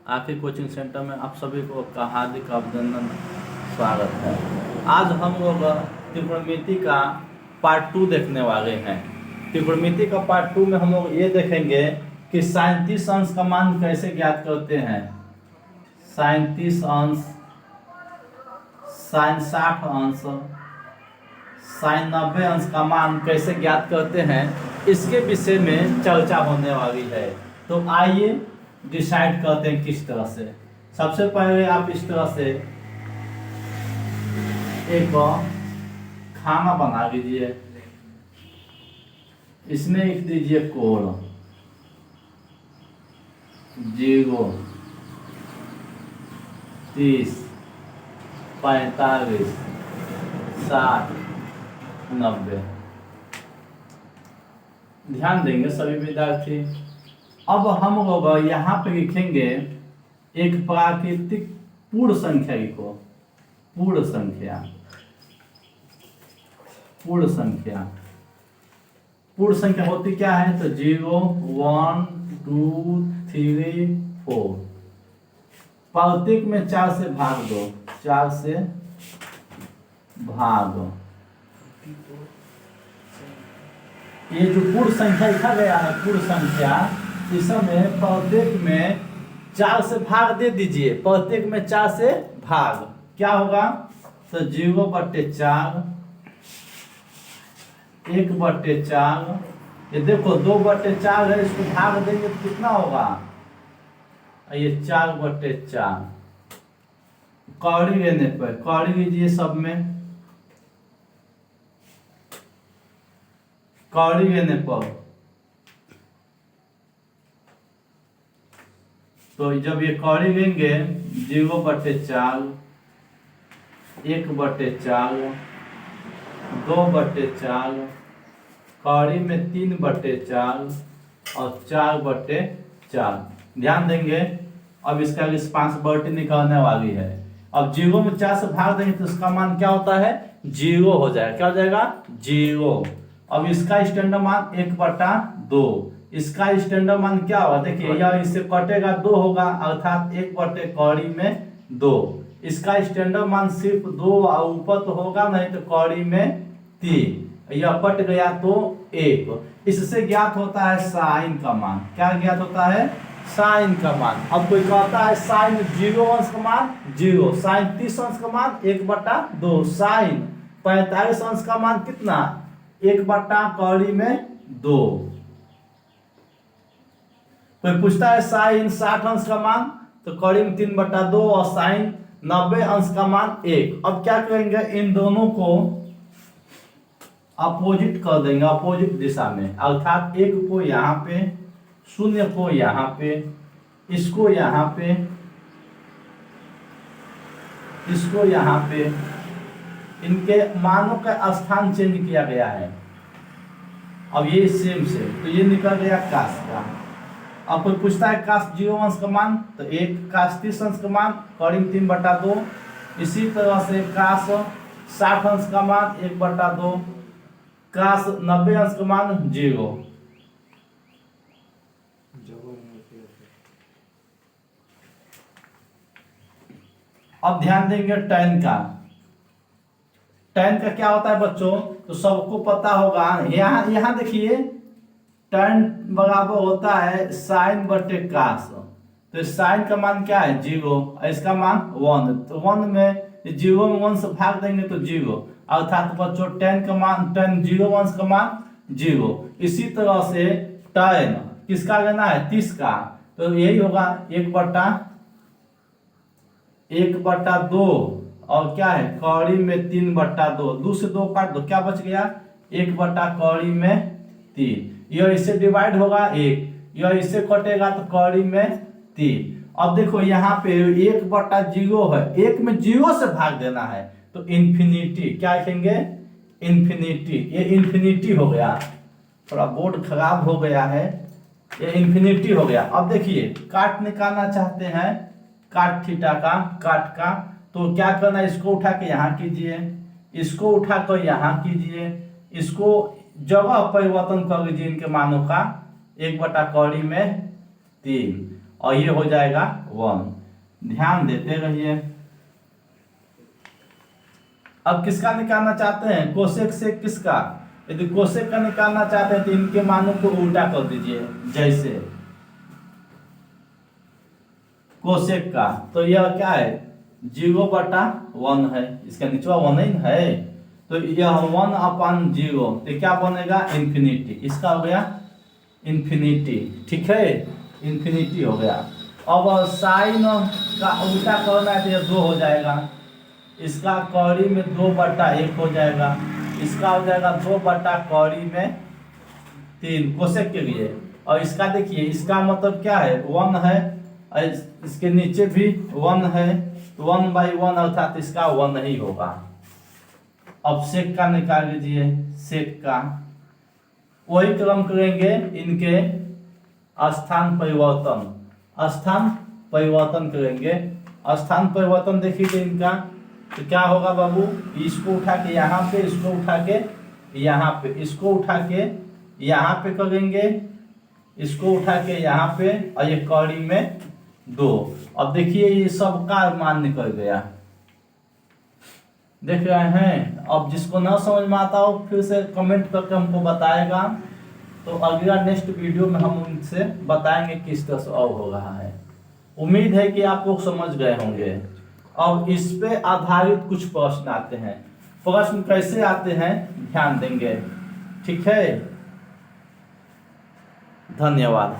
आखिर coaching centre में आप सभी को का हार्दिक अभिनंदन, स्वागत है। आज हम लोग त्रिकोणमिति का पार्ट 2 देखने वाले हैं। त्रिकोणमिति का पार्ट 2 में हम लोग ये देखेंगे कि sin 30 अंश का मान कैसे ज्ञात करते हैं, sin 30 अंश, sin 60 अंश, sin 90 अंश का मान कैसे ज्ञात करते हैं, इसके विषय में चर्चा होने वाली है। तो आइए डिसाइड करते हैं किस तरह से। सबसे पहले आप इस तरह से एक खाना बना लीजिए, इसमें लिख दीजिए कोण 0, 30, 45, 60, 90। ध्यान देंगे सभी विद्यार्थी। अब हम लोग यहाँ पे लिखेंगे एक प्राकृतिक पूर्ण संख्या को, पूर्ण संख्या, पूर्ण संख्या। पूर्ण संख्या होती क्या है? तो 0, 1, 2, 3, 4। प्रत्येक में 4 से भाग दो, 4 से भाग। ये जो पूर्ण संख्या लिखा गया है, पूर्ण संख्या, इसमें प्रत्येक में 4 से भाग दे दीजिए। प्रत्येक में 4 से भाग क्या होगा? तो 0/4, 1/4। ये देखो 2/4 है, इसको भाग देंगे तो कितना होगा? ये 4/4। कौड़ी लेने पर कौड़ी लीजिए, सब में कौड़ी लेने पर। तो जब ये कौड़ी लेंगे 0/4, 1/4, 2/4, कौड़ी में 3/4 और 4/4। ध्यान देंगे, अब इसका रिस्पांसिबिलिटी निकालने वाली है। अब 0 में 4 से भाग देंगे तो इसका मान क्या होता है? 0 हो जाएगा। क्या हो जाएगा? 0। अब इसका स्टैंडर्ड मान 1/2। इसका स्टैंडर्ड मान क्या होगा? देखिए यह इससे कटेगा 2 होगा, अर्थात 1/कौड़ी में 2। इसका स्टैंडर्ड मान सिर्फ 2 और ऊपर तो होगा नहीं, तो कौड़ी में 3। यह कट गया तो 1। इससे ज्ञात होता है साइन का मान। क्या ज्ञात होता है? साइन का मान। अब कोई कहता है साइन 0 अंश का मान 0, साइन 30 अंश का मान 1/2, साइन 45 अंश का मान कितना? 1/कौड़ी में 2। कोई पूछता है साइन 60 अंश का मान, तो कौड़ी में 3/2 और साइन 90 अंश का मान 1। अब क्या करेंगे? इन दोनों को अपोजिट कर देंगे, अपोजिट दिशा में। अर्थात 1 को यहाँ पे, 0 को यहाँ पे, इसको यहाँ पे, इसको यहाँ पे। इनके मानों का स्थान चेंज किया गया है। अब ये सेम से, तो ये निकल गया काश का। अब कोई पूछता है काश 0 अंश का मान, तो 1, काश 30 अंश का मान कौड़ी में 3/2। इसी तरह से काश 60 अंश का मान 1/2, काश 90 अंश का मान 0। अब ध्यान देंगे tan का। tan का क्या होता है बच्चों? तो सबको पता होगा। यहाँ देखिए tan बराबर होता है sin/cos। तो sin का मान क्या है? 0। इसका मान 1। तो 1 में 0 में 1 से भाग देंगे तो 0। अर्थात बच्चों tan का मान, tan 0 अंश का मान 0। इसी तरह से tan किसका लेना है? 30 का। तो यही होगा 1/2 और क्या है? कौड़ी में 3/2। 2 से 2 काट दो, क्या बच गया? 1/कौड़ी में 3। यह इससे डिवाइड होगा 1, यह इससे कटेगा तो कौड़ी में 3। अब देखो यहाँ पे 1/0 है, 1 में 0 से भाग देना है तो इन्फिनिटी। क्या लिखेंगे? इन्फिनिटी। ये इन्फिनिटी हो गया, थोड़ा बोर्ड खराब हो गया है, ये इन्फिनिटी हो गया। अब देखिए काट निकालना चाहते हैं, काट थीटा का, काट का, तो क्या करना? इसको उठा के यहाँ कीजिए, इसको उठा कर यहाँ कीजिए, इसको जगह परिवर्तन कर लीजिए इनके मानों का। 1/कौड़ी में 3। और ये हो जाएगा 1। ध्यान देते रहिए। अब किसका निकालना चाहते हैं? कोसेक से किसका? यदि कोसेक का निकालना चाहते हैं तो इनके मानों को उल्टा कर दीजिए। जैसे कोसेक का तो यह क्या है? 0/1 है। इसका नीचे 1 ही है, तो यह 1/0 तो क्या बनेगा? इन्फिनिटी। इसका हो गया इन्फिनिटी, ठीक है, इन्फिनिटी हो गया। अब साइन का उल्टा करना है तो यह 2 हो जाएगा। इसका कौड़ी में 2/1 हो जाएगा। इसका हो जाएगा 2/3 कोसेक के लिए। और इसका देखिए, इसका मतलब क्या है? 1 है, और इसके नीचे भी 1 है, तो 1/1 अर्थात इसका 1 ही होगा। अब सेक का निकाल लीजिए। सेक का वही क्रम करेंगे, इनके स्थान परिवर्तन करेंगे। स्थान परिवर्तन देखिए इनका, तो क्या होगा बाबू? इसको उठा के यहाँ पे, इसको उठा के यहाँ पे, इसको उठा के यहाँ पे करेंगे, इसको उठा के यहाँ पे, और ये कौड़ी में 2। अब देखिए ये सबका मान निकल गया, देख रहे हैं। अब जिसको ना समझ में आता हो फिर से कमेंट करके हमको बताएगा, तो अगला नेक्स्ट वीडियो में हम उनसे बताएंगे किस तरह से और हो रहा है। उम्मीद है कि आप लोग समझ गए होंगे। अब इस पे आधारित कुछ प्रश्न आते हैं। प्रश्न कैसे आते हैं ध्यान देंगे, ठीक है। धन्यवाद।